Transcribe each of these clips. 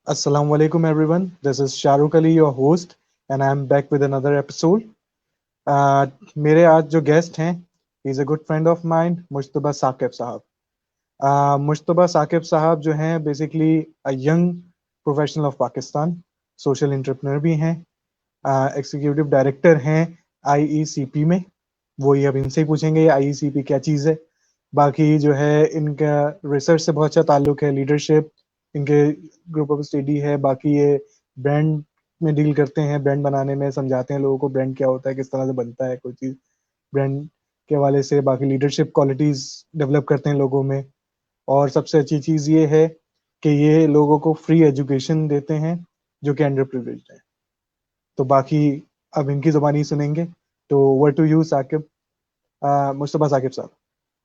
Assalamu alaikum everyone. This is Shahrukh Ali, your host, and I'm back with another episode. मेरे आज जो guest हैं, he's a good friend of mine, Mushtaba Saqib साहब. मुश्तबा साकिब साहब जो हैं basically a young professional of Pakistan, social entrepreneur भी हैं, एग्जीक्यूटिव डायरेक्टर हैं आईईसीपी में. वही अब इनसे ही पूछेंगे आईईसीपी क्या चीज़ है. बाकी जो है इनका रिसर्च से बहुत अच्छा ताल्लुक है, लीडरशिप इनके ग्रुप ऑफ स्टडी है. बाकी ये ब्रांड में डील करते हैं, ब्रांड बनाने में समझाते हैं लोगों को ब्रांड क्या होता है, किस तरह से बनता है कोई चीज़ ब्रांड के हवाले से. बाकी लीडरशिप क्वालिटीज़ डेवलप करते हैं लोगों में. और सबसे अच्छी चीज़ ये है कि ये लोगों को फ्री एजुकेशन देते हैं जो कि अंडर प्रिविलेज्ड है. तो बाकी अब इनकी ज़ुबानी सुनेंगे. तो over to you Saqib, Mustafa Saqib साहब,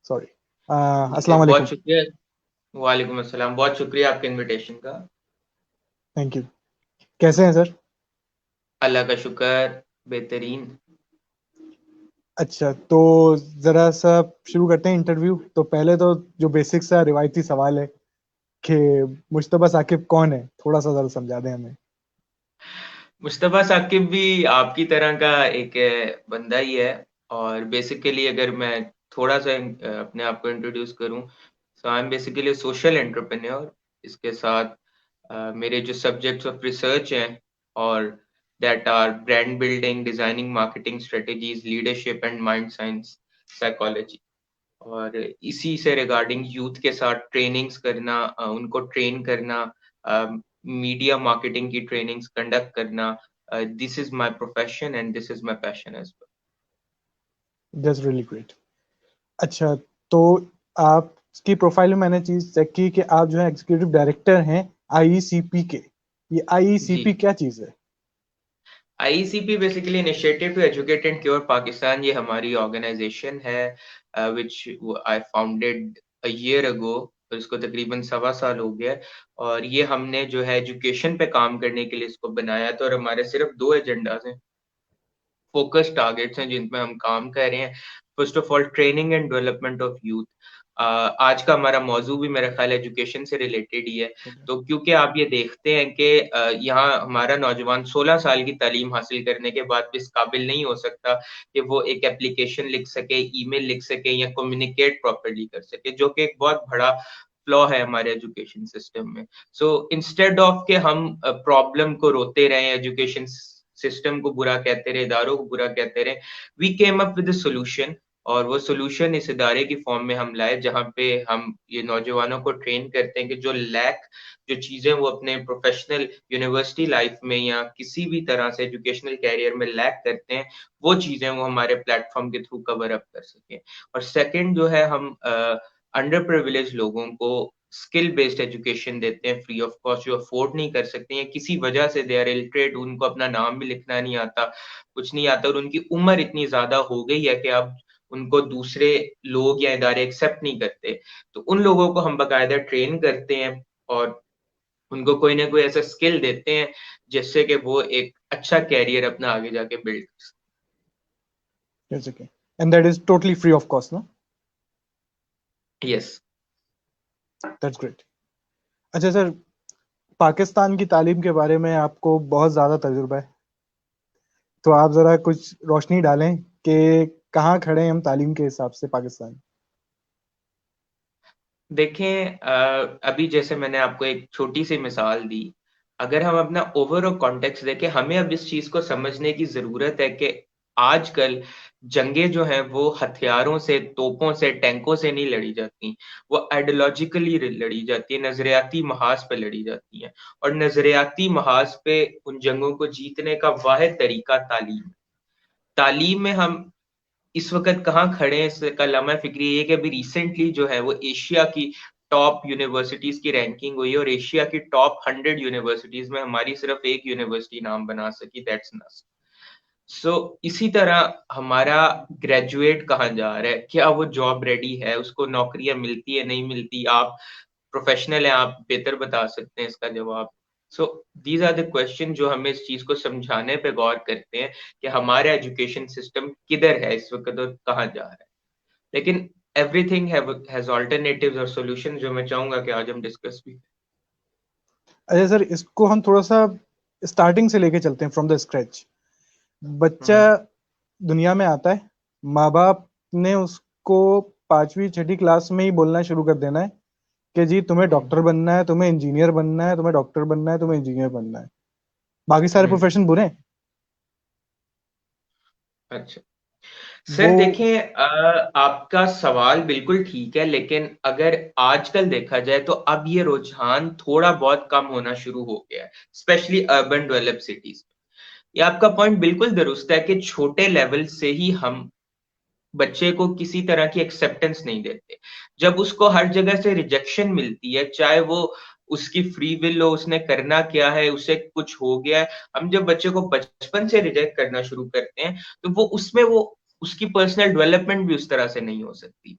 सॉरी. ठीक है, अस्सलाम बहुत वालेकुम. शुक्रिया। वालेकुम अस्सलाम, बहुत शुक्रिया आपके इनविटेशन का। Thank you. कैसे हैं सर? अल्लाह का शुक्र, बेहतरीन। अच्छा, तो ज़रा सा शुरू करते हैं इंटरव्यू. तो पहले तो जो बेसिक सा रिवायती सवाल है कि मुश्तबा साकिब कौन है, थोड़ा सा ज़रा समझा दें हमें. मुस्तफ़ा साकिब भी आपकी तरह का एक बंदा ही है। और बेसिकली अगर मैं थोड़ा सा अपने आप को इंट्रोड्यूस करूं, so I am basically social entrepreneur. इसके साथ मेरे जो सब्जेक्ट्स ऑफ रिसर्च हैं और that are brand building, designing, marketing strategies, leadership and mind science, psychology. और इसी से रिगार्डिंग यूथ के साथ ट्रेनिंग्स करना, उनको ट्रेन करना, मीडिया मार्केटिंग की ट्रेनिंग्स कंडक्ट करना। This is my profession and this is my passion as that's really great. अच्छा, तो आपकी प्रोफाइल में मैंने चीज़ चेक की कि आप जो है एग्जीक्यूटिव डायरेक्टर हैं आईईसीपी के. ये वेल। जी, आईईसीपी क्या चीज़ है? ICP basically initiative to educate and cure Pakistan. ये हमारी ऑर्गेनाइजेशन है विच आई फाउंडेड अ ईयर अगो। इसको तकरीबन 1.25 साल हो गया है। और ये हमने जो है एजुकेशन पे काम करने के लिए इसको बनाया था। और हमारे सिर्फ 2 एजेंडाज हैं, फोकस टारगेट्स हैं जिन पे हम काम कर रहे हैं। First of all, training and development of youth. आज का हमारा मौजू भी मेरा ख्याल एजुकेशन से रिलेटेड ही है। तो क्योंकि आप ये देखते हैं कि यहाँ हमारा नौजवान 16 साल की तालीम हासिल करने के बाद भी इस काबिल नहीं हो सकता कि वो एक एप्लीकेशन लिख सके, ईमेल लिख सके या कम्युनिकेट प्रॉपर्ली कर सके, जो कि एक बहुत बड़ा फ्लॉ है हमारे एजुकेशन सिस्टम में। सो इंस्टेड ऑफ के हम प्रॉब्लम को रोते रहे, एजुकेशन सिस्टम को बुरा कहते रहे, इदारों को बुरा कहते रहे, we came up with solution. और वो सोल्यूशन इस इदारे की फॉर्म में हम लाए, जहाँ पे हम ये नौजवानों को ट्रेन करते हैं कि जो चीजें वो अपने प्रोफेशनल यूनिवर्सिटी लाइफ में या किसी भी तरह से एजुकेशनल कैरियर में लैक करते हैं, वो चीजें वो हमारे प्लेटफॉर्म के थ्रू कवर अप कर सके। और सेकंड जो है, हम अंडर प्रिविलेज लोगों को स्किल बेस्ड एजुकेशन देते हैं फ्री ऑफ कॉस्ट, जो अफोर्ड नहीं कर सकते हैं किसी वजह से, दे आर इलिटरेट, उनको अपना नाम भी लिखना नहीं आता, कुछ नहीं आता, और उनकी उम्र इतनी ज्यादा हो गई है कि अब उनको दूसरे लोग या इदारे एक्सेप्ट नहीं करते। तो उन लोगों को हम बकायदा ट्रेन करते हैं और उनको कोई ना कोई ऐसा स्किल देते हैं जिससे कि वो एक अच्छा कैरियर अपना आगे जाके बिल्ड कर Yes, okay. And that is totally free of cost, no? सके। यस। That's great. अच्छा सर, पाकिस्तान की तालीम के बारे में आपको बहुत ज़्यादा तजुर्बा है, तो आप ज़रा कुछ रोशनी डालें कि कहाँ खड़े हैं हम तालीम के हिसाब से पाकिस्तान. देखें, अभी जैसे मैंने आपको एक छोटी सी मिसाल दी, अगर हम अपना ओवरऑल कॉन्टेक्स्ट देखें, हमें अब इस चीज को समझने की जरूरत है कि आजकल जंगें जो हैं वो हथियारों से, तोपों से, टैंकों से नहीं लड़ी जाती, वो आइडियोलॉजिकली लड़ी जाती है, नजरियाती महाज पे लड़ी जाती हैं। और नजरियाती महाज पे उन जंगों को जीतने का वाहिद तरीका तालीम है। तालीम में हम इस वक्त कहाँ खड़े हैं, इसका लम्हा फिक्री ये है कि अभी रिसेंटली जो है वो एशिया की टॉप यूनिवर्सिटीज की रैंकिंग हुई है, और एशिया की टॉप 100 यूनिवर्सिटीज में हमारी सिर्फ एक यूनिवर्सिटी नाम बना सकी, दैट्स नस। सो इसी तरह हमारा ग्रेजुएट कहाँ जा रहा है, क्या वो जॉब रेडी है, उसको नौकरियां मिलती है नहीं मिलती? आप प्रोफेशनल हैं, आप बेहतर बता सकते हैं इसका जवाब। So these are the question जो हमें इस चीज को समझाने पे गौर करते हैं कि हमारा एजुकेशन सिस्टम किधर है इस वक्त और कहाँ जा रहा है। लेकिन एवरीथिंग हैज ऑल्टरनेटिव्स और सॉल्यूशन, जो मैं चाहूंगा कि आज हम डिस्कस भी। अच्छा सर, इसको हम थोड़ा सा स्टार्टिंग से लेके चलते हैं, फ्रॉम द स्क्रैच। बच्चा हम्म दुनिया में आता है, माँ बाप ने उसको 5वीं 6ठी क्लास में ही बोलना शुरू कर देना है कि जी तुम्हें हम्म डॉक्टर बनना है, तुम्हें इंजीनियर बनना है, तुम्हें डॉक्टर बनना है, तुम्हें इंजीनियर बनना है। बाकी सारे हम्म प्रोफेशन बुरे हैं। अच्छा वो सर देखें, आपका सवाल बिल्कुल ठीक है, लेकिन अगर आजकल देखा जाए तो अब ये रुझान थोड़ा बहुत कम होना शुरू हो गया है, स्पेशली अर्बन डेवलप सिटीज में। ये आपका पॉइंट बिल्कुल दुरुस्त है कि छोटे लेवल से ही हम बच्चे को किसी तरह की एक्सेप्टेंस नहीं देते। जब उसको हर जगह से रिजेक्शन मिलती है, चाहे वो उसकी फ्री विल हो, उसने करना क्या है, उसे कुछ हो गया है, हम जब बच्चे को बचपन से रिजेक्ट करना शुरू करते हैं तो वो उसकी पर्सनल डेवलपमेंट भी उस तरह से नहीं हो सकती।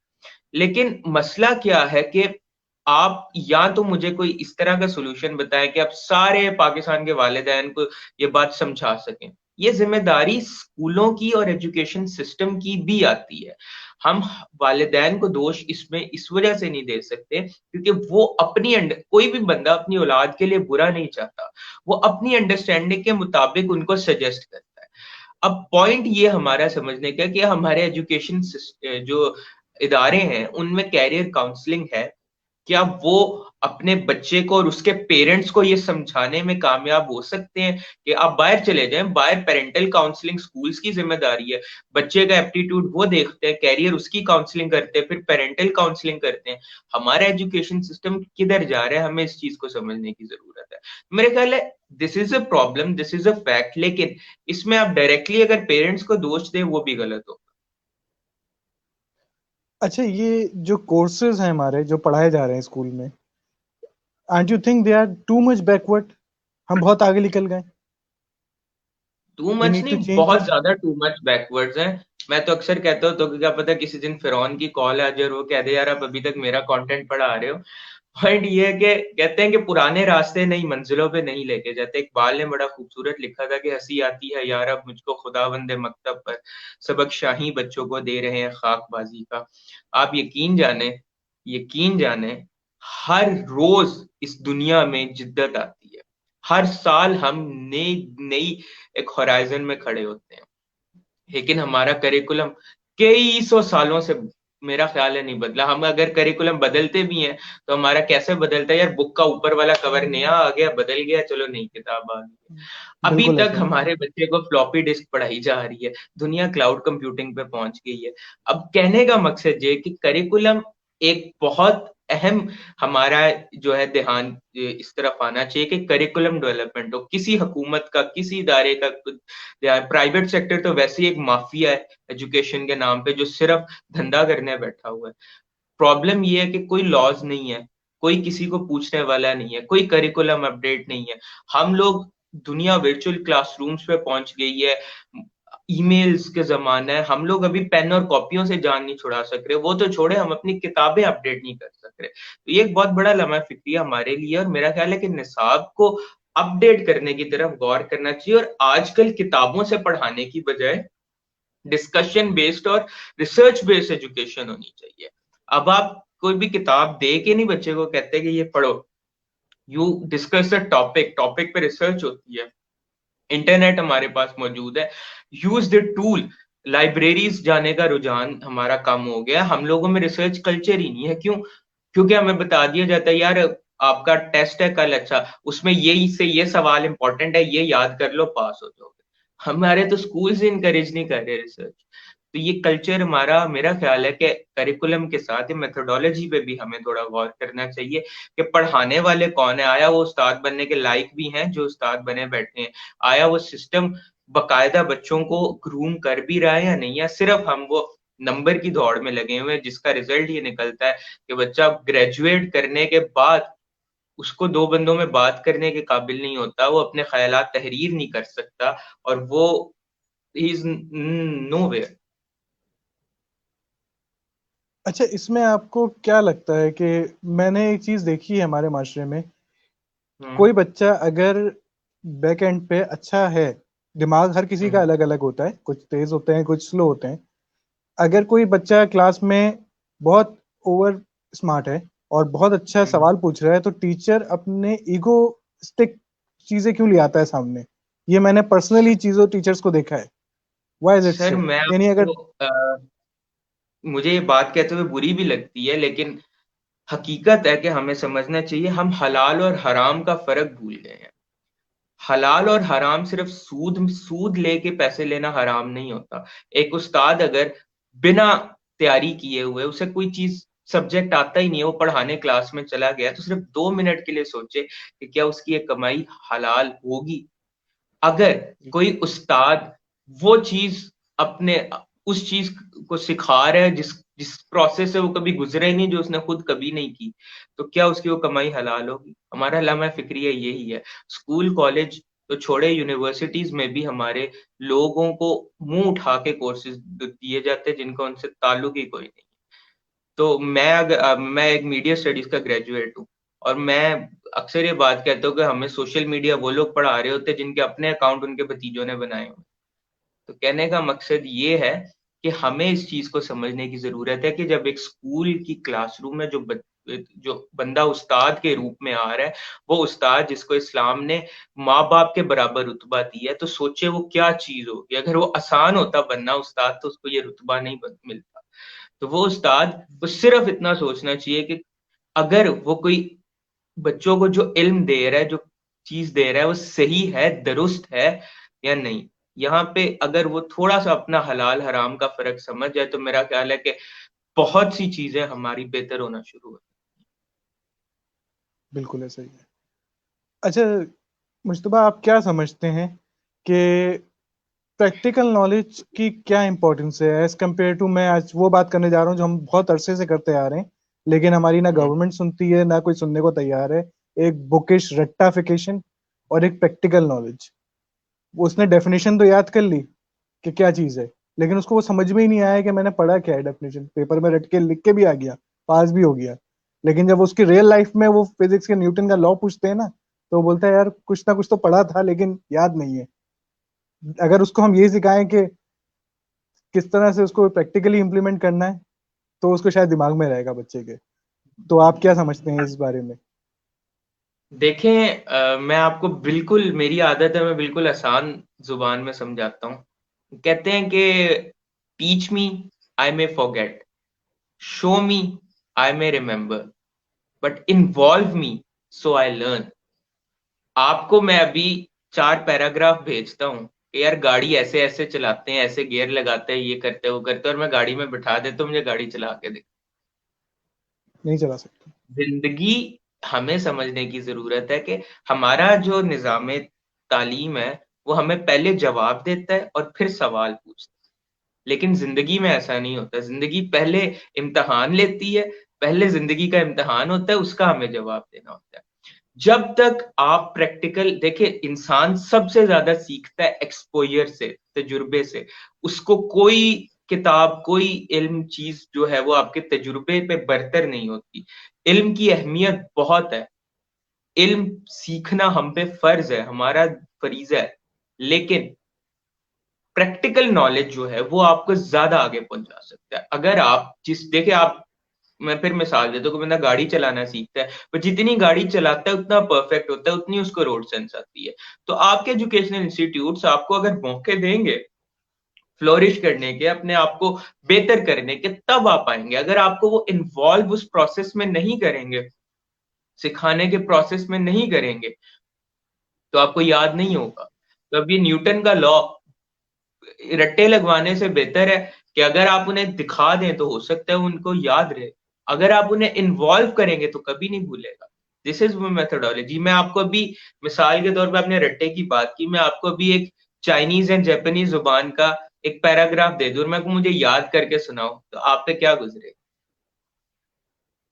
लेकिन मसला क्या है कि आप या तो मुझे कोई इस तरह का सॉल्यूशन बताएं कि आप सारे पाकिस्तान के वालिदैन को ये बात समझा सकें। ये जिम्मेदारी स्कूलों की और एजुकेशन सिस्टम की भी आती है। हम वालिदैन को दोष इसमें इस वजह से नहीं दे सकते क्योंकि वो कोई भी बंदा अपनी औलाद के लिए बुरा नहीं चाहता, वो अपनी अंडरस्टैंडिंग के मुताबिक उनको सजेस्ट करता है। अब पॉइंट ये हमारा समझने का कि हमारे एजुकेशन जो इदारे हैं उनमें कैरियर काउंसलिंग है, क्या वो अपने बच्चे को और उसके पेरेंट्स को ये समझाने में कामयाब हो सकते हैं कि आप बाहर चले जाएं, बाहर पेरेंटल काउंसलिंग स्कूल्स की जिम्मेदारी है। बच्चे का एप्टीट्यूड वो देखते हैं, कैरियर उसकी काउंसलिंग करते हैं, फिर पेरेंटल काउंसलिंग करते हैं। हमारा एजुकेशन सिस्टम किधर जा रहा है, हमें इस चीज को समझने की जरूरत है। मेरे ख्याल है this is a problem, this is a fact, लेकिन इसमें आप डायरेक्टली अगर पेरेंट्स को दोष दें वो भी गलत हो। अच्छा, ये जो कोर्सेज हैं हमारे जो पढ़ाए जा रहे हैं स्कूल में, aren't you think they are too much backward? हम बहुत आगे निकल गए। Too we much need to नहीं, चेंज बहुत दिस। ज्यादा टू मच बैकवर्ड्स हैं। मैं तो अक्सर कहता हूँ तो क्या पता किसी दिन फिरौन की कॉल आ जाए और वो कह दे यार आप अभी तक मेरा कंटेंट पढ़ा रहे हो। पॉइंट ये है कि कहते हैं कि पुराने रास्ते नई मंजिलों पे नहीं लेके जाते। इकबाल ने बड़ा खूबसूरत लिखा था कि हंसी आती है यार अब मुझको खुदावंदे मकतब पर, सबक शाही बच्चों को दे रहे हैं खाकबाजी का। आप यकीन जाने हर रोज इस दुनिया में जिद्दत आती है। हर साल हम नई नई एक होराइजन में खड़े होते हैं, लेकिन हमारा करिकुलम कई सौ सालों से मेरा ख्याल है नहीं बदला। हम अगर करिकुलम बदलते भी हैं तो हमारा कैसे बदलता है यार, बुक का ऊपर वाला कवर नया आ गया, बदल गया, चलो नई किताब आ गई। अभी बिल्कुल तक ऐसा ही है। हमारे बच्चे को फ्लॉपी डिस्क पढ़ाई जा रही है, दुनिया क्लाउड कंप्यूटिंग पे पहुंच गई है। अब कहने का मकसद ये कि करिकुलम एक बहुत अहम हमारा जो है ध्यान इस तरफ आना चाहिए कि करिकुलम डेवलपमेंट हो किसी हुकूमत का, किसी इदारे का। प्राइवेट सेक्टर तो वैसे ही एक माफिया है एजुकेशन के नाम पे, जो सिर्फ धंधा करने बैठा हुआ है। प्रॉब्लम ये है कि कोई लॉज नहीं है, कोई किसी को पूछने वाला नहीं है, कोई करिकुलम अपडेट नहीं है। हम लोग दुनिया वर्चुअल क्लासरूम्स पे पहुंच गई है, ईमेल्स के जमाना है, हम लोग अभी पेन और कॉपियों से जान नहीं छुड़ा सक रहे, वो तो छोड़े हम अपनी किताबें अपडेट नहीं कर सक रहे। तो ये एक बहुत बड़ा लम्हा फिक्री है हमारे लिए, और मेरा ख्याल है कि निसाब को अपडेट करने की तरफ गौर करना चाहिए और आजकल किताबों से पढ़ाने की बजाय डिस्कशन बेस्ड और रिसर्च बेस्ड एजुकेशन होनी चाहिए। अब आप कोई भी किताब दे के नहीं बच्चे को कहते कि ये पढ़ो, you discuss the topic, topic पे रिसर्च होती है। इंटरनेट हमारे पास मौजूद है, यूज द टूल। लाइब्रेरीज जाने का रुझान हमारा कम हो गया, हम लोगों में रिसर्च कल्चर ही नहीं है। क्यों? क्योंकि हमें बता दिया जाता है यार आपका टेस्ट है कल, अच्छा उसमें ये सवाल इंपॉर्टेंट है, ये याद कर लो पास हो जाओगे। हमारे तो स्कूल से इनकरेज नहीं कर रहे रिसर्च। तो ये कल्चर हमारा, मेरा ख्याल है कि करिकुलम के साथ ही मेथोडोलॉजी पे भी हमें थोड़ा गौर करना चाहिए कि पढ़ाने वाले कौन है, आया वो उस्ताद बनने के लायक भी हैं जो उस्ताद बने बैठे हैं, आया वो सिस्टम बकायदा बच्चों को ग्रूम कर भी रहा है या नहीं, या सिर्फ हम वो नंबर की दौड़ में लगे हुए हैं जिसका रिजल्ट ये निकलता है कि बच्चा ग्रेजुएट करने के बाद उसको दो बंदों में बात करने के काबिल नहीं होता, वो अपने ख्यालात तहरीर नहीं कर सकता, और वो इज नो वेयर। अच्छा, इसमें आपको क्या लगता है कि मैंने एक चीज देखी है हमारे माशरे में, हम्म कोई बच्चा अगर बैक एंड पे अच्छा है, दिमाग हर किसी का हम्म अलग अलग होता है, कुछ तेज होते हैं कुछ स्लो होते हैं। अगर कोई बच्चा क्लास में बहुत ओवर स्मार्ट है और बहुत अच्छा हम्म सवाल पूछ रहा है, तो टीचर अपने ईगो रियलिस्टिक चीजें क्यों ले आता है सामने? ये मैंने पर्सनली चीजों टीचर्स को देखा है। Why is it sir so? मैं यानी अगर आपको मुझे ये बात कहते हुए बुरी भी लगती है, लेकिन हकीकत है कि हमें समझना चाहिए हम हलाल और हराम का फर्क भूल गए हैं। हलाल और हराम सिर्फ सूद सूद लेके पैसे लेना हराम नहीं होता। एक उस्ताद अगर बिना तैयारी किए हुए, उसे कोई चीज सब्जेक्ट आता ही नहीं है, वो पढ़ाने क्लास में चला गया, तो सिर्फ 2 मिनट के लिए सोचे कि क्या उसकी ये कमाई हलाल होगी। अगर कोई उस्ताद वो चीज अपने उस चीज को सिखा रहा है जिस जिस प्रोसेस से वो कभी गुजरा ही नहीं, जो उसने खुद कभी नहीं की, तो क्या उसकी वो कमाई हलाल होगी? हमारा लम्हा फिक्रिया यही है। स्कूल कॉलेज तो छोड़े, यूनिवर्सिटीज में भी हमारे लोगों को मुंह उठा के कोर्सेज दिए जाते हैं जिनका उनसे ताल्लुक ही कोई नहीं। तो मैं एक मीडिया स्टडीज का ग्रेजुएट हूँ, और मैं अक्सर ये बात कहता हूँ कि हमें सोशल मीडिया वो लोग पढ़ा रहे होते हैं जिनके अपने अकाउंट उनके भतीजों ने बनाए हुए। तो कहने का मकसद ये है कि हमें इस चीज को समझने की जरूरत है कि जब एक स्कूल की क्लासरूम में जो बंदा उस्ताद के रूप में आ रहा है, वो उस्ताद जिसको इस्लाम ने माँ बाप के बराबर रुतबा दिया है, तो सोचे वो क्या चीज होगी। अगर वो आसान होता बनना उस्ताद, तो उसको ये रुतबा नहीं मिलता। तो वो उस्ताद को सिर्फ इतना सोचना चाहिए कि अगर वो कोई बच्चों को जो इल्म दे रहा है, जो चीज दे रहा है, वो सही है, दुरुस्त है या नहीं। यहाँ पे अगर वो थोड़ा सा अपना हलाल हराम का फर्क समझ जाए, तो मेरा ख्याल है कि बहुत सी चीजें हमारी बेहतर होना शुरू हो। बिल्कुल ऐसा ही है। अच्छा मुश्तबा, आप क्या समझते हैं कि प्रैक्टिकल नॉलेज की क्या इंपॉर्टेंस है एज कम्पेयर टू, मैं आज वो बात करने जा रहा हूँ जो हम बहुत अरसे से करते आ रहे हैं, लेकिन हमारी ना हम्म। गवर्नमेंट सुनती है ना कोई सुनने को तैयार है। एक बुकिश रट्टाफिकेशन और एक प्रैक्टिकल नॉलेज। उसने डेफिनेशन तो याद कर ली कि क्या चीज है, लेकिन उसको वो समझ में ही नहीं आया कि मैंने पढ़ा क्या है। डेफिनेशन पेपर में रट के लिख के भी आ गया, पास भी हो गया, लेकिन जब उसकी रियल लाइफ में वो फिजिक्स के न्यूटन का लॉ पूछते हैं ना, तो वो बोलता है यार कुछ ना कुछ तो पढ़ा था लेकिन याद नहीं है। अगर उसको हम ये सिखाएं कि किस तरह से उसको प्रैक्टिकली इंप्लीमेंट करना है, तो उसको शायद दिमाग में रहेगा बच्चे के। तो आप क्या समझते हैं इस बारे में? देखें, मैं आपको बिल्कुल, मेरी आदत है, मैं बिल्कुल आसान जुबान में समझाता हूँ। कहते हैं कि teach me, I may forget, show me, I may remember, but involve me, so I learn. आपको मैं अभी 4 पैराग्राफ भेजता हूँ कि यार गाड़ी ऐसे ऐसे चलाते हैं, ऐसे गियर लगाते हैं, ये करते हैं, वो करते हैं, और मैं गाड़ी में बिठा देता हूँ, मुझे गाड़ी चला के दे। नहीं चला सकते। जिंदगी हमें समझने की जरूरत है कि हमारा जो निज़ाम तालीम है, वो हमें पहले जवाब देता है और फिर सवाल पूछता है। लेकिन जिंदगी में ऐसा नहीं होता। जिंदगी पहले इम्तिहान लेती है, पहले जिंदगी का इम्तिहान होता है, उसका हमें जवाब देना होता है। जब तक आप प्रैक्टिकल देखिए, इंसान सबसे ज्यादा सीखता है एक्सपोजर से, तजुर्बे से। उसको कोई किताब, कोई इल्म चीज जो है वो आपके तजुर्बे पे बरतर नहीं होती। इल्म की अहमियत बहुत है, इल्म सीखना हम पे फर्ज है, हमारा फरीजा है। लेकिन प्रैक्टिकल नॉलेज जो है वो आपको ज्यादा आगे पहुंचा सकता है। अगर आप जिस देखिए आप मैं फिर मिसाल देता हूँ कि बंदा गाड़ी चलाना सीखता है, पर जितनी गाड़ी चलाता है उतना परफेक्ट होता है, उतनी उसको रोड सेंस आती है। तो आपके एजुकेशनल इंस्टीट्यूट्स आपको अगर मौके देंगे फ्लोरिश करने के, अपने आप को बेहतर करने के, तब आप आएंगे। अगर आपको वो इन्वॉल्व उस प्रोसेस में नहीं करेंगे, सिखाने के प्रोसेस में नहीं करेंगे, तो आपको याद नहीं होगा। तो अब ये न्यूटन का लॉ रट्टे लगवाने से बेहतर है कि अगर आप उन्हें दिखा दें तो हो सकता है उनको याद रहे। अगर आप उन्हें इन्वॉल्व करेंगे तो कभी नहीं भूलेगा। This is my methodology. मैं आपको अभी मिसाल के तौर पे, आपने रट्टे की बात की, मैं आपको अभी एक चाइनीज एंड जापानीज जुबान का एक पैराग्राफ दे दूं और मैं मुझे याद करके सुनाऊं, तो आप पे क्या गुजरे।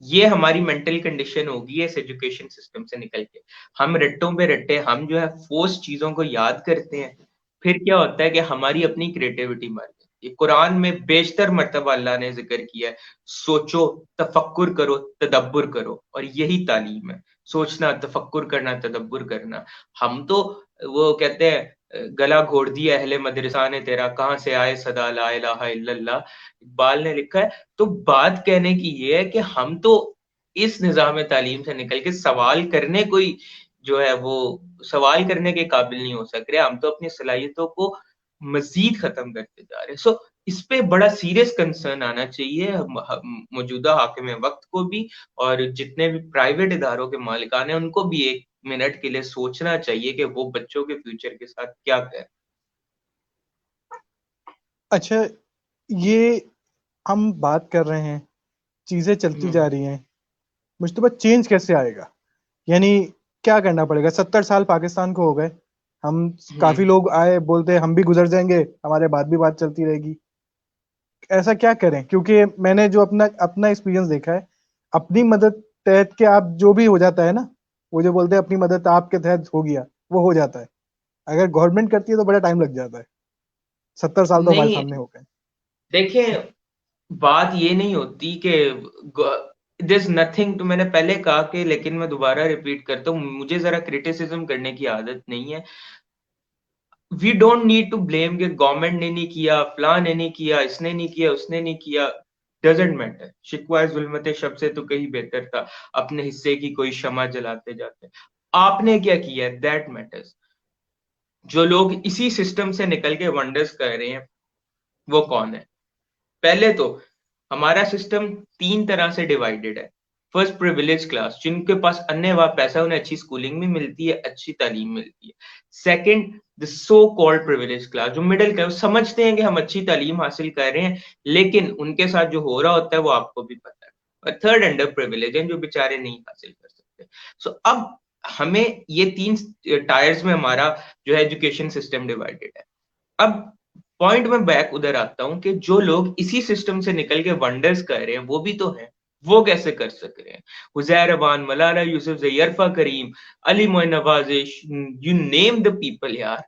ये हमारी मेंटल कंडीशन होगी इस एजुकेशन सिस्टम से निकल के। हम रट्टों पे रट्टे, हम जो है फोर्स चीजों को याद करते हैं। फिर क्या होता है कि हमारी अपनी क्रिएटिविटी मर जाती है। कुरान में बेशतर मर्तबा अल्लाह ने जिक्र किया है, सोचो, तफक्कुर करो, तदब्बुर करो, और यही तालीम है। सोचना, तफक्कुर करना, तदब्बुर करना। हम तो वो कहते हैं, गला घोड़ दिया अहले मदरसा ने तेरा, कहाँ से आए सदा ला इलाहा इल्लल्लाह, इकबाल ने लिखा है। तो बात कहने की ये है कि हम तो इस निज़ाम तालीम से निकल के सवाल करने कोई जो है वो सवाल करने के काबिल नहीं हो सक रहे, हम तो अपनी सलाहियतों को मजीद खत्म करते जा रहे हैं। सो इस पे बड़ा सीरियस कंसर्न आना चाहिए मौजूदा हाकिम वक्त को भी, और जितने भी प्राइवेट इदारों के मालिकान हैं उनको भी एक मिनट के लिए सोचना चाहिए कि वो बच्चों के फ्यूचर के साथ क्या करें। अच्छा, ये हम बात कर रहे हैं, चीजें चलती जा हम्म। रही हैं, मुश्तबा चेंज कैसे आएगा? यानी क्या करना पड़ेगा? 70 साल पाकिस्तान को हो गए, हम काफी हम्म। लोग आए बोलते हैं हम भी गुजर जाएंगे, हमारे बाद भी बात चलती रहेगी। ऐसा क्या करें? क्योंकि मैंने जो अपना अपना एक्सपीरियंस देखा है, अपनी मदद तहत के आप जो भी हो जाता है ना, वो जो बोलते हैं अपनी मदद आपके तहत हो गया, वो हो जाता है। अगर गवर्नमेंट करती है तो बड़ा टाइम लग जाता है। 70 साल तो हमारे नहीं, सामने हो गए। देखें, बात ये नहीं होती कि दिस नथिंग, तो मैंने पहले कहा कि, लेकिन मैं दोबारा रिपीट करता हूँ, मुझे जरा क्रिटिसिज्म करने की आदत नहीं है। We don't need to blame कि गवर्नमेंट ने नहीं किया, फलां ने नहीं किया, इसने नहीं किया, उसने नहीं किया। डजेंट मैटर, शिकवा जुल्मत शब से तो कहीं बेहतर था, अपने हिस्से की कोई शमा जलाते जाते। आपने क्या किया, दैट मैटर्स। जो लोग इसी सिस्टम से निकल के वंडर्स कर रहे हैं वो कौन है? पहले तो हमारा सिस्टम तीन तरह से डिवाइडेड है। फर्स्ट, प्रिविलेज क्लास, जिनके पास अन्य वाह पैसा, उन्हें अच्छी स्कूलिंग भी मिलती है, अच्छी तालीम मिलती है। Second, the so called privilege class, जो मिडिल क्लास, समझते हैं कि हम अच्छी तालीम हासिल कर रहे हैं, लेकिन उनके साथ जो हो रहा होता है वो आपको भी पता है। और थर्ड, अंडर प्रिविलेज हैं, जो बेचारे नहीं हासिल कर सकते। सो अब हमें ये तीन टायर्स में हमारा जो है एजुकेशन सिस्टम डिवाइडेड है। अब पॉइंट में बैक उधर आता हूं कि जो लोग इसी सिस्टम से निकल के वंडर्स कर रहे हैं वो भी तो हैं। वो कैसे कर सक रहे हैं? उजैर अबान, मलाला यूसुफ, जयरफा करीम, अली मोइन नवाजिश, यू नेम द पीपल यार।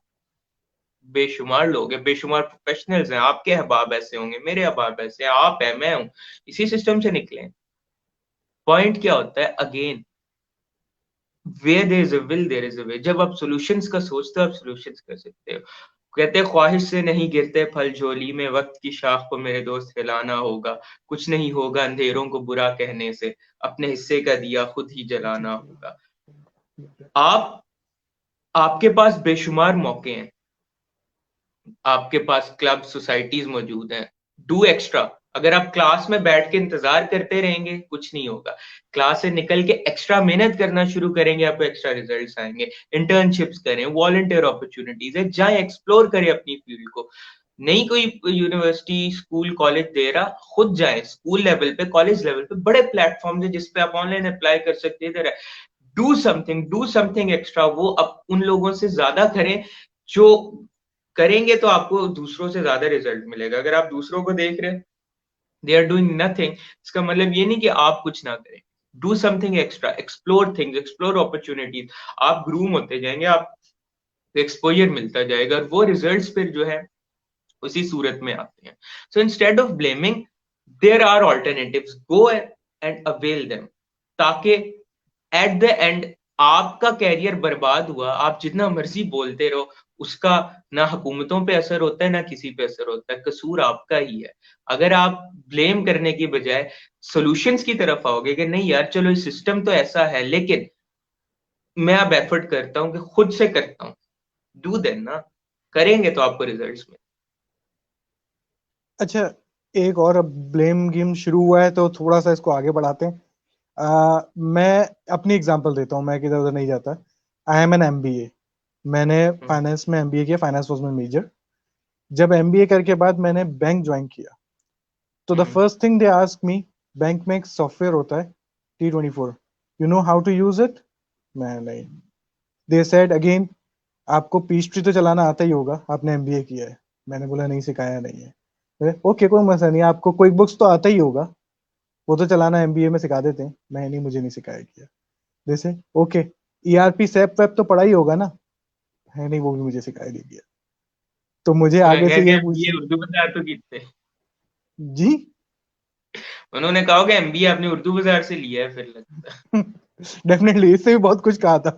बेशुमार लोग हैं, बेशुमार प्रोफेशनल्स हैं। आपके अहबाब ऐसे होंगे, मेरे अहबाब ऐसे हैं, आप है, मैं हूं, इसी सिस्टम से निकले हैं। पॉइंट क्या होता है again, where there is a will there is a way. जब आप सॉल्यूशंस का सोचते हो, आप सॉल्यूशंस कर सकते हो। कहते हैं ख्वाहिश से नहीं गिरते फल झोली में, वक्त की शाख को मेरे दोस्त हिलाना होगा। कुछ नहीं होगा अंधेरों को बुरा कहने से, अपने हिस्से का दिया खुद ही जलाना होगा। आप आपके पास बेशुमार मौके हैं, आपके पास क्लब सोसाइटीज मौजूद हैं। Do extra. अगर आप क्लास में बैठ के इंतजार करते रहेंगे कुछ नहीं होगा। क्लास से निकल के एक्स्ट्रा मेहनत करना शुरू करेंगे, आपको एक्स्ट्रा रिजल्ट्स आएंगे। इंटर्नशिप्स करें, वॉलंटियर अपॉर्चुनिटीज है, जाए एक्सप्लोर करें अपनी फील्ड को। नहीं कोई यूनिवर्सिटी स्कूल कॉलेज दे रहा, खुद जाए स्कूल लेवल पे, कॉलेज लेवल पे, बड़े प्लेटफॉर्म है जिसपे आप ऑनलाइन अप्लाई कर सकते हैं। Do something extra. वो अब उन लोगों से ज्यादा करें जो करेंगे, तो आपको दूसरों से ज्यादा रिजल्ट मिलेगा। अगर आप दूसरों को देख रहे हैं दे आर डूइंग नथिंग, इसका मतलब ये नहीं कि आप कुछ ना करें। Do something extra, explore things, explore opportunities. आप ग्रूम होते जाएंगे, आप एक्सपोजर मिलता जाएगा, और वो रिजल्ट्स फिर जो है उसी सूरत में आते हैं। So instead of blaming, there are alternatives, go and avail them, ताकि एट द एंड आपका कैरियर बर्बाद हुआ, आप जितना मर्जी बोलते रहो, उसका ना हुकूमतों पे असर होता है ना किसी पे असर होता है, कसूर आपका ही है। अगर आप ब्लेम करने की बजाय सॉल्यूशंस की तरफ आओगे कि नहीं यार चलो इस सिस्टम तो ऐसा है, लेकिन मैं अब एफर्ट करता हूं कि खुद से करता हूं, डू देन ना, करेंगे तो आपको रिजल्ट्स में। अच्छा, एक और, अब ब्लेम गेम शुरू हुआ है तो थोड़ा सा इसको आगे बढ़ाते हैं। मैं अपनी एग्जांपल देता हूँ, मैं किधर उधर नहीं जाता। I am an MBA. मैंने हम्म। फाइनेंस में एमबीए किया, फाइनेंस वाज माय मेजर। जब एमबीए करके बाद मैंने बैंक ज्वाइन किया, तो the hmm. First thing they ask me, bank में एक सॉफ्टवेयर होता है T24, you know how to use it? मैं नहीं। दे सेड अगेन, आपको पीएचडी तो चलाना आता ही होगा, आपने एमबीए किया है। मैंने बोला नहीं, सिखाया नहीं है। ओके, कोई मसला नहीं, आपको क्विक बुक्स तो आता ही होगा, वो तो चलाना एमबीए में सिखा देते हैं। मैं नहीं, मुझे नहीं सिखाया गया। जैसे ओके, ईआरपी सैप वेब तो पढ़ा ही होगा ना? है नहीं, वो भी मुझे सिखाया नहीं गया। तो मुझे तो आगे क्या से क्या ये एमबीए पूछ। उर्दू बाजार तो कितने, जी। उन्होंने कहा कि एमबीए आपने उर्दू बाजार से लिया है फिर लगता है। डेफिनेटली इससे भी बहुत कुछ कहा था,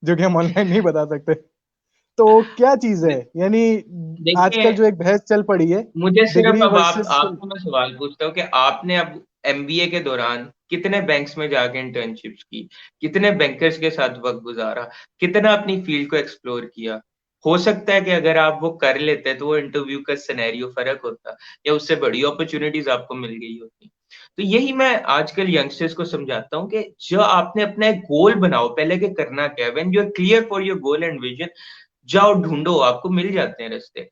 जो कि हम ऑनलाइन नहीं बता सकते। तो क्या चीज है, यानी देखिए, आजकल जो एक बहस चल पड़ी है, मुझे सिर्फ डिग्री अब आप वर्सेस। आपको मैं सवाल पूछता हूँ कि आपने अब एमबीए के दौरान कितने बैंक्स में जाके इंटर्नशिप्स की, कितने बैंकर्स के साथ वक्त गुजारा, कितना अपनी फील्ड को एक्सप्लोर किया। हो सकता है कि अगर आप वो कर लेते तो वो इंटरव्यू का सिनेरियो फर्क होता, या उससे बड़ी अपॉर्चुनिटीज आपको मिल गई होती। तो यही मैं आजकल यंगस्टर्स को समझाता हूँ कि जो आपने अपना एक गोल बनाओ पहले, के करना क्या है। When you are clear for your goal and vision, जाओ ढूंढो, आपको मिल जाते हैं रास्ते।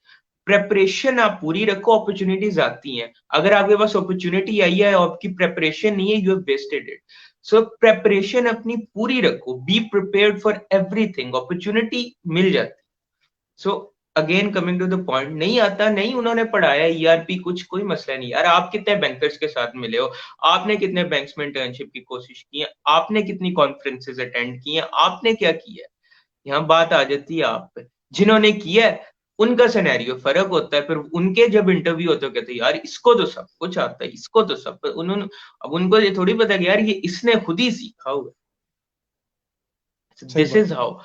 प्रेपरेशन आप पूरी रखो, अपॉर्चुनिटीज आती हैं। अगर आपके पास अपॉर्चुनिटी आई है और आपकी प्रेपरेशन नहीं है, you have wasted it. So preparation अपनी पूरी रखो, be prepared for everything, opportunity मिल जाती। So again coming to the point, नहीं आता, नहीं उन्होंने पढ़ाया ईआरपी कुछ, कोई मसला नहीं यार। आप कितने बैंकर्स के साथ मिले हो, आपने कितने बैंक्स में इंटर्नशिप की कोशिश की है, आपने कितनी कॉन्फ्रेंसेज अटेंड की हैं, आपने क्या किया है। यहाँ बात आ जाती है आप पे। जिन्होंने किया है उनका सिनेरियो फर्क होता है, फिर उनके जब इंटरव्यू होते हो कहते हैं यार इसको तो सब कुछ आता है, इसको तो सब, उन्होंने, अब उनको ये थोड़ी पता कि यार ये इसने खुद ही सीखा हुआ है। सही दिस बात। Is how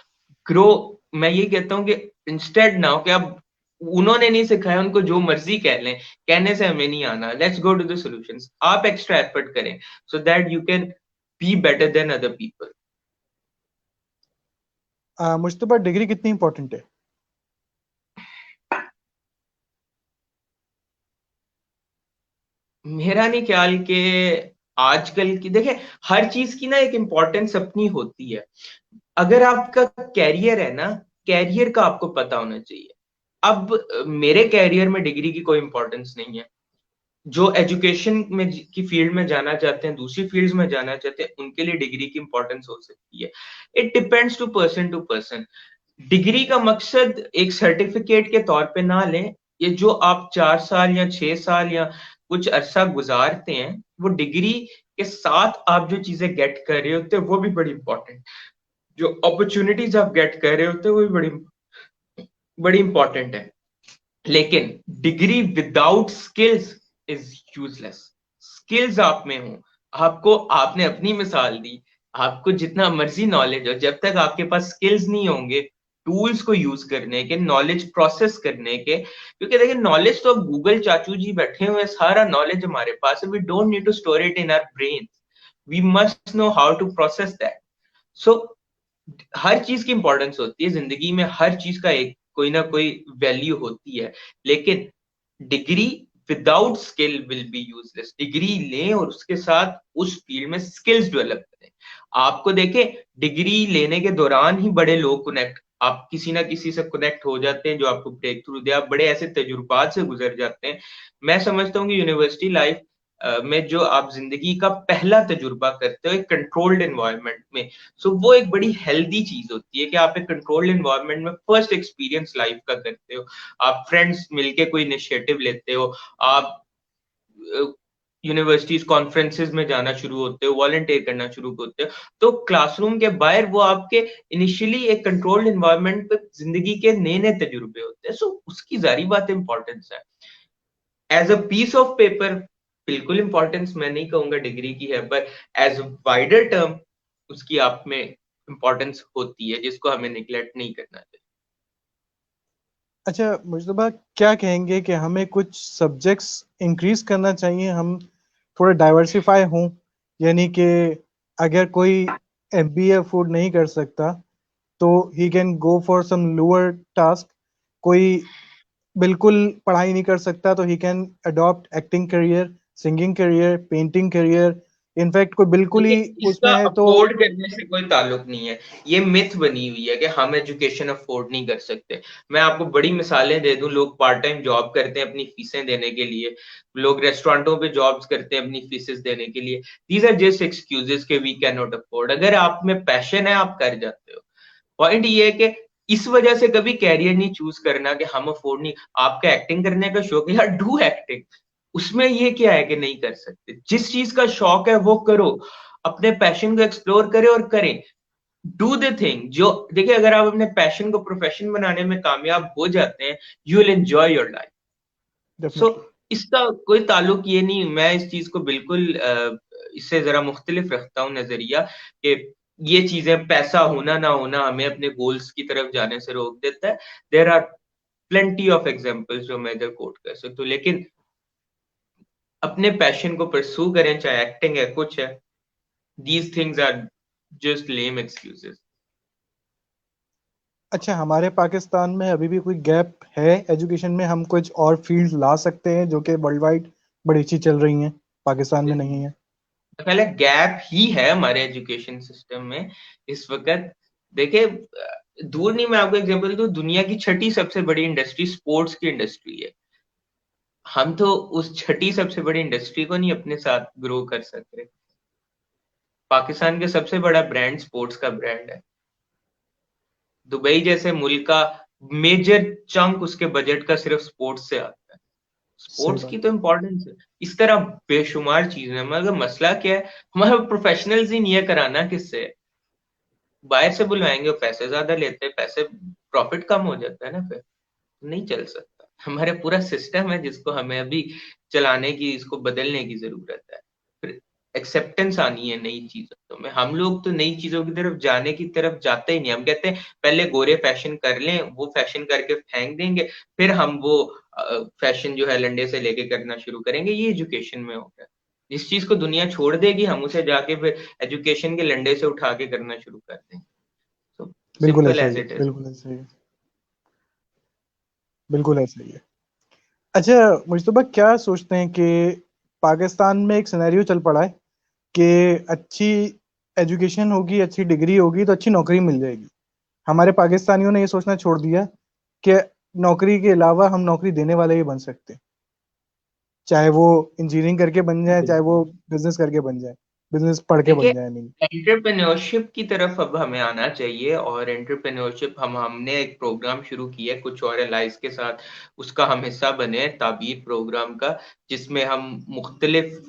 grow. मैं ये कहता हूँ कि इंस्टेड नाउ कि अब उन्होंने नहीं सिखाया, उनको जो मर्जी कह लें, कहने से हमें नहीं आना। Let's go to the solutions, आप एक्स्ट्रा एफर्ट करें so that you can be better than other people. Mujtaba degree कितनी इंपॉर्टेंट है? मेरा नहीं ख्याल कि आजकल की, देखे हर चीज की ना एक इम्पोर्टेंस अपनी होती है। अगर आपका कैरियर है ना, कैरियर का आपको पता होना चाहिए। अब मेरे कैरियर में डिग्री की कोई इंपॉर्टेंस नहीं है। जो एजुकेशन में की फील्ड में जाना चाहते हैं, दूसरी फील्ड्स में जाना चाहते हैं, उनके लिए डिग्री की इंपॉर्टेंस हो सकती है। It depends to person. Degree का मकसद एक सर्टिफिकेट के तौर पे ना लें। ये जो आप 4 साल या 6 साल या कुछ अरसा गुजारते हैं, वो डिग्री के साथ आप जो चीजें गेट कर रहे होते हैं वो भी बड़ी इंपॉर्टेंट, जो अपॉर्चुनिटीज आप गेट कर रहे होते हैं वो भी बड़ी बड़ी इंपॉर्टेंट है। लेकिन degree without skills is useless. Skills आप में हो, आपको, आपने अपनी मिसाल दी, आपको जितना मर्जी नॉलेज हो, जब तक आपके पास स्किल्स नहीं होंगे टूल्स को यूज करने के, नॉलेज प्रोसेस करने के, क्योंकि देखिए नॉलेज तो अब गूगल चाचू जी बैठे हुए हैं, सारा नॉलेज हमारे पास है। We don't need to store it in our brain, we must know how to process that. So हर चीज की इंपॉर्टेंस होती है जिंदगी में, हर चीज का एक कोई ना कोई वैल्यू होती है। लेकिन degree without skill will be useless. Degree लें और उसके साथ उस फील्ड में स्किल्स डेवलप करें। आपको देखें, डिग्री लेने के दौरान ही बड़े लोग कनेक्ट, आप किसी ना किसी से कनेक्ट हो जाते हैं जो आपको ब्रेक थ्रू दे, आप बड़े ऐसे तजुर्बात से गुजर जाते हैं। मैं समझता हूँ कि यूनिवर्सिटी लाइफ में जो आप जिंदगी का पहला तजुर्बा करते हो एक कंट्रोल्ड एनवायरनमेंट में, सो वो एक बड़ी हेल्दी चीज होती है कि आप एक कंट्रोल्ड एनवायरनमेंट में फर्स्ट एक्सपीरियंस लाइफ का करते हो। आप फ्रेंड्स मिलके कोई इनिशिएटिव लेते हो, आप यूनिवर्सिटीज कॉन्फ्रेंसेज में जाना शुरू होते हो, वॉलंटियर करना शुरू होते हो। तो क्लासरूम के बाहर वो आपके इनिशियली एक कंट्रोल्ड एनवायरनमेंट पे जिंदगी के नए नए तजुर्बे होते हैं। सो उसकी जारी बात इंपॉर्टेंस है। As a piece of paper बिल्कुल इंपॉर्टेंस मैं नहीं कहूंगा डिग्री की है, पर एज वाइडर टर्म उसकी आप में इंपॉर्टेंस होती है, जिसको हमें निग्लेक्ट नहीं करना चाहिए। अच्छा मुझतबा, क्या कहेंगे कि हमें कुछ सब्जेक्ट्स इंक्रीज करना चाहिए, हम थोड़े डाइवर्सिफाई हों? यानी कि अगर कोई एमबीए अफोर्ड नहीं कर सकता तो he can go for some lower task. कोई बिल्कुल पढ़ाई नहीं कर सकता तो he can adopt acting career, singing career, painting career. In fact कोई बिल्कुल ही देखिए इसका उसमें है तो अफोर्ड करने से कोई ताल्लुक नहीं है। ये मिथ बनी हुई है कि हम एजुकेशन अफोर्ड नहीं कर सकते। मैं आपको बड़ी मिसालें दे दूं, लोग पार्ट टाइम जॉब करते हैं अपनी फीसें देने के लिए, लोग रेस्टोरेंटों पे जॉब्स करते हैं अपनी फीसेस देने के लिए। दीज आर जस्ट एक्सक्यूजेस के वी कैन नॉट अफोर्ड। अगर आप में पैशन है आप कर जाते हो। पॉइंट ये है कि इस वजह से कभी कैरियर नहीं चूज करना कि हम अफोर्ड नहीं। आपका एक्टिंग करने का शौक है यार, डू एक्टिंग। उसमें ये क्या है कि नहीं कर सकते? जिस चीज का शौक है वो करो, अपने पैशन को एक्सप्लोर करें और करें। डू द थिंग जो, देखिए अगर आप अपने पैशन को प्रोफेशन बनाने में कामयाब हो जाते हैं, you will enjoy your life. So definitely. इसका कोई ताल्लुक ये नहीं, मैं इस चीज को बिल्कुल इससे जरा मुख्तलिफ रखता हूँ नजरिया, कि ये चीजें पैसा होना ना होना हमें अपने गोल्स की तरफ जाने से रोक देता है। There are plenty of examples जो मैं इधर कोट कर सकता हूँ। लेकिन अपने पैशन को परस्यू करें, चाहे एक्टिंग है, कुछ है। These things are just lame excuses. अच्छा, हमारे पाकिस्तान में अभी भी कोई गैप है एजुकेशन में? हम कुछ और फील्ड ला सकते हैं जो कि वर्ल्ड वाइड बड़ी अच्छी चल रही हैं, पाकिस्तान में नहीं है? पहले गैप ही है हमारे एजुकेशन सिस्टम में इस वक्त। देखिए, दूर नहीं, मैं आपको एग्जांपल दूं, दुनिया की छठी सबसे बड़ी इंडस्ट्री स्पोर्ट्स की इंडस्ट्री है। हम तो उस छठी सबसे बड़ी इंडस्ट्री को नहीं अपने साथ ग्रो कर सकते। पाकिस्तान के सबसे बड़ा ब्रांड स्पोर्ट्स का ब्रांड है। दुबई जैसे मुल्क का मेजर चंक उसके बजट का सिर्फ स्पोर्ट्स से आता है। सही स्पोर्ट्स की बात। तो इम्पोर्टेंस है। इस तरह बेशुमार चीजें हैं, मगर मसला क्या है, हमारा प्रोफेशनल्स ही नहीं है, कराना किससे है? बाहर से बुलवाएंगे, वो पैसे ज्यादा लेते हैं, पैसे प्रॉफिट कम हो जाता है ना, फिर नहीं चल सकता। हमारे पूरा सिस्टम है जिसको हमें अभी चलाने की, इसको बदलने की जरूरत है। फिर एक्सेप्टेंस आनी है नई चीजों में। हम लोग तो नई चीजों की तरफ जाने की तरफ जाते ही नहीं। हम कहते हैं पहले गोरे फैशन कर लें, वो फैशन करके फेंक देंगे, फिर हम वो फैशन जो है लंडे से लेके करना शुरू करेंगे। ये एजुकेशन में होता है। जिस चीज को दुनिया छोड़ देगी, हम उसे जाके फिर एजुकेशन के लंडे से उठा के करना शुरू कर देंगे। तो बिल्कुल सिंपल ऐसा ही एज है, इट इज। बिल्कुल ऐसा ही है, बिल्कुल ऐसा ही है। अच्छा मुश्तबा, क्या सोचते हैं कि पाकिस्तान में एक सिनेरियो चल पड़ा है कि अच्छी एजुकेशन होगी, अच्छी डिग्री होगी तो अच्छी नौकरी मिल जाएगी। हमारे पाकिस्तानियों ने ये सोचना छोड़ दिया कि नौकरी के अलावा हम नौकरी देने वाले ही बन सकते हैं, चाहे वो इंजीनियरिंग करके बन जाए, चाहे वो बिजनेस करके बन जाए, बिजनेस पढ़ के देखिए, बन जाए। नहीं। एंटरप्रेन्योरशिप की तरफ अब हमें आना चाहिए। और एंटरप्रेन्योरशिप हमने एक प्रोग्राम शुरू किया है कुछ और एलाइज के साथ। उसका हम हिस्सा बने, ताबीर प्रोग्राम का, जिसमें हम मुख्तलिफ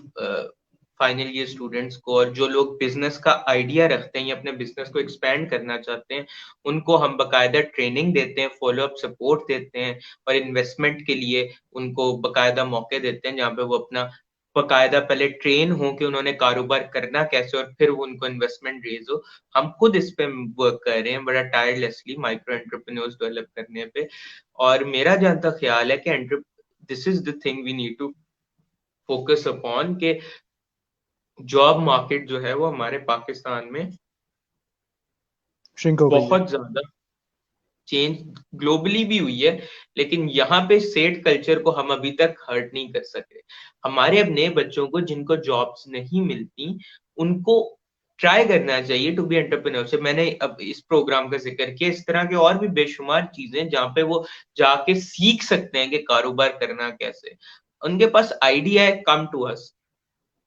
फाइनल ईयर स्टूडेंट्स को, और जो लोग बिजनेस का आइडिया रखते हैं या अपने बिजनेस को एक्सपेंड करना चाहते हैं, उनको हम बकायदा ट्रेनिंग देते हैं, फॉलो अप सपोर्ट देते हैं, और इन्वेस्टमेंट के लिए उनको बकायदा मौके देते हैं, जहाँ पे वो अपना बकायदा पहले ट्रेन हो कि उन्होंने कारोबार करना कैसे, और फिर वो उनको इन्वेस्टमेंट रेज हो। हम खुद इस पे वर्क कर रहे हैं बड़ा टायरलेसली, माइक्रो एंटरप्रेन्योर्स डेवलप करने पे। और मेरा जहां तक ख्याल है कि this is the thing we need to focus upon, के जॉब मार्केट जो है वो हमारे पाकिस्तान में श्रिंक हो गई है। बहुत ज्यादा चेंज ग्लोबली भी हुई है, लेकिन यहाँ पे सेट कल्चर को हम अभी तक हर्ट नहीं कर सके। हमारे अब नए बच्चों को जिनको जॉब्स नहीं मिलती, उनको ट्राई करना चाहिए टू बी एंटरप्रेन्योरशिप। मैंने अब इस प्रोग्राम का जिक्र किया, इस तरह के और भी बेशुमार चीजें जहाँ पे वो जाके सीख सकते हैं कि कारोबार करना कैसे। उनके पास आइडिया है, कम टू अस,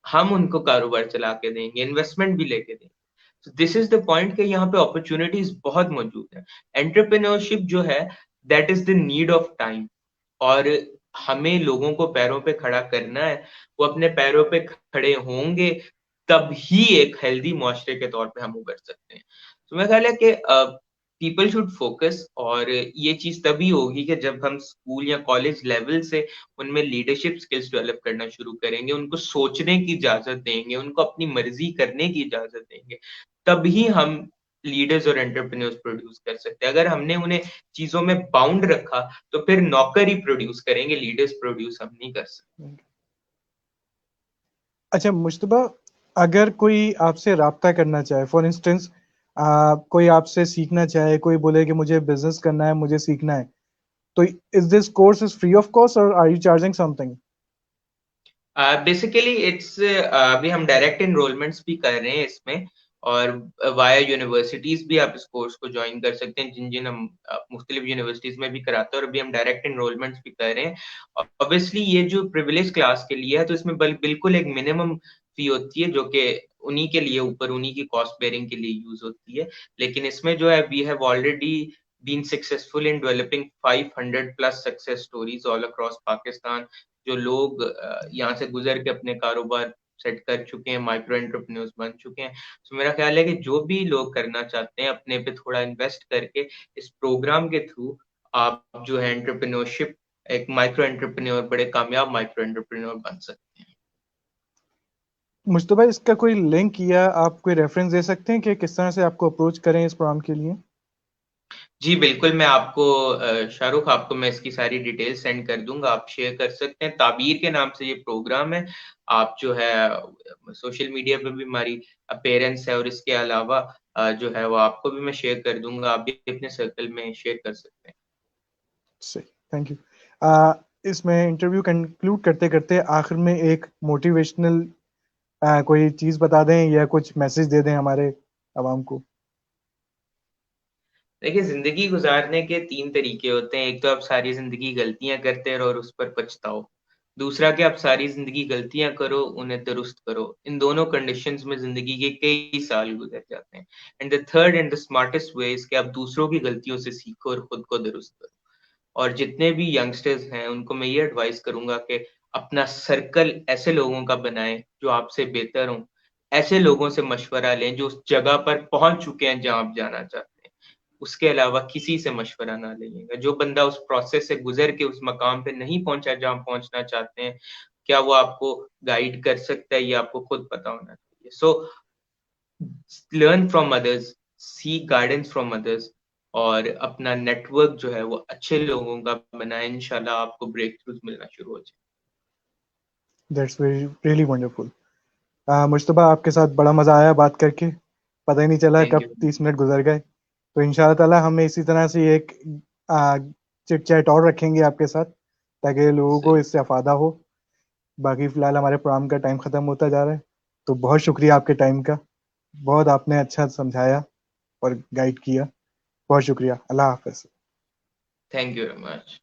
हम उनको कारोबार चला के देंगे, इन्वेस्टमेंट भी लेके देंगे। दिस इज द पॉइंट कि यहाँ पे अपॉर्चुनिटीज बहुत मौजूद है। एंटरप्रेन्योरशिप जो है, that is the need of time. और हमें लोगों को पैरों पे खड़ा करना है। वो अपने पैरों पे खड़े होंगे, तब ही एक हेल्दी मुआशरे के तौर पे हम उभर सकते हैं। तो मेरा ख्याल है कि पीपल शुड फोकस। और ये चीज तभी होगी कि जब हम स्कूल या कॉलेज लेवल से उनमें लीडरशिप स्किल्स डेवलप करना शुरू करेंगे, उनको सोचने की इजाजत देंगे, उनको अपनी मर्जी करने की इजाजत देंगे, तभी हम लीडर्स और एंटरप्रेन्योर्स प्रोड्यूस कर सकते हैं। अगर हमने उन्हें चीजों में बाउंड रखा, तो फिर नौकर ही प्रोड्यूस करेंगे, लीडर्स प्रोड्यूस हम नहीं कर सकते। अच्छा मुश्तबा, अगर कोई आपसे राब्ता करना चाहे, फॉर इंस्टेंस कोई आपसे सीखना चाहे, कोई बोले कि मुझे बिजनेस करना है, मुझे सीखना है, तो is this course is free of cost और are you charging something? Basically it's, अभी हम डायरेक्ट इनरोलमेंट्स भी कर रहे हैं इसमें, और वाया यूनिवर्सिटीज भी आप इस कोर्स को ज्वाइन कर सकते हैं, जिन जिन हम मुख्तलिफ यूनिवर्सिटीज में भी कराते हैं, और अभी हम डायरेक्ट इनरोलमेंट्स भी कर रहे हैं। ऑब्वियसली ये जो प्रिविलेज क्लास के लिए है, तो इसमें बिल्कुल एक मिनिमम फी होती है, जो कि उन्हीं के लिए, ऊपर उन्हीं की कॉस्ट बेयरिंग के लिए यूज होती है। लेकिन इसमें जो है, we have already been successful in developing 500 plus success stories all across Pakistan। जो लोग यहाँ से गुजर के अपने कारोबार सेट कर चुके हैं, माइक्रो एंटरप्रेन्योर्स बन चुके हैं। तो मेरा ख्याल है कि जो भी लोग करना चाहते हैं, अपने पे थोड़ा इन्वेस्ट करके इस प्रोग्राम के थ्रू आप जो है एंटरप्रेन्योरशिप, एक माइक्रो एंटरप्रेन्योर, बड़े कामयाब माइक्रो एंटरप्रेन्योर बन सकते हैं। मुश्तबा, इसका कोई लिंक या आप कोई रेफरेंस दे सकते हैं कि किस तरह से आपको अप्रोच करें इस प्रोग्राम के लिए? जी बिल्कुल, मैं आपको शाहरुख, आपको मैं इसकी सारी डिटेल सेंड कर दूँगा, आप शेयर कर सकते हैं। ताबीर के नाम से ये प्रोग्राम है। आप जो है सोशल मीडिया पे भी हमारी अपीयरेंस है, और इसके अलावा जो है वो आपको भी मैं शेयर कर दूँगा, आप भी अपने सर्कल में शेयर कर सकते हैं। सही, थैंक यू। इसमें इंटरव्यू कंक्लूड करते-करते आखिर में एक मोटिवेशनल कोई चीज़ बता दें या कुछ मैसेज दे दें हमारे अवाम को? देखिए, ज़िंदगी गुज़ारने के 3 तरीके होते हैं। एक तो आप सारी ज़िंदगी गलतियाँ करते रहो और उस पर पछताओ। दूसरा कि आप सारी ज़िंदगी गलतियाँ करो, उन्हें दुरुस्त करो। इन दोनों कंडीशंस में ज़िंदगी के कई साल गुज़र जाते हैं। And the third and the smartest way is कि आप दूसरों की गलतियों से सीखो और खुद को दुरुस्त करो। और जितने भी यंगस्टर्स हैं, उनको मैं ये एडवाइस करूँगा कि अपना सर्कल ऐसे लोगों का बनाएँ, जो आपसे बेहतर हों। ऐसे लोगों से मशवरा लें, जो उस जगह पर पहुँच चुके हैं, जहाँ आप जाना चाहते हैं। उसके अलावा किसी से मशवरा ना लेइएगा। जो बंदा उस प्रोसेस से गुज़र के उस मकाम पे नहीं पहुँचा जहाँ पहुँचना चाहते हैं, क्या वो आपको गाइड कर सकता है, ये आपको खुद पता होना चाहिए। So learn from others, seek guidance from others, और अपना नेटवर्क जो है वो अच्छे लोगों का बनाएँ, इंशाल्लाह आपको ब्रेक थ्रूज़ मिलना शुरू हो जाए। That's very really wonderful. Mujtaba, आपके साथ बड़ा मज़ा आया बात करके। पता ही नहीं चला थैंक कब यू। 30 मिनट गुज़र गए। तो इंशाअल्लाह ताला हम इसी तरह से एक अ, चिट-चैट और रखेंगे आपके साथ, ताकि लोगों को इससे अफ़ादा हो। बाकी फ़िलहाल हमारे प्रोग्राम का टाइम ख़त्म होता जा रहा है। तो बहुत शुक्रिया आपके टाइम का। बहुत आपने अच्छा समझाया और गाइड किया। बहुत शुक्रिया। अल्लाह हाफ़िज़। Thank you very much.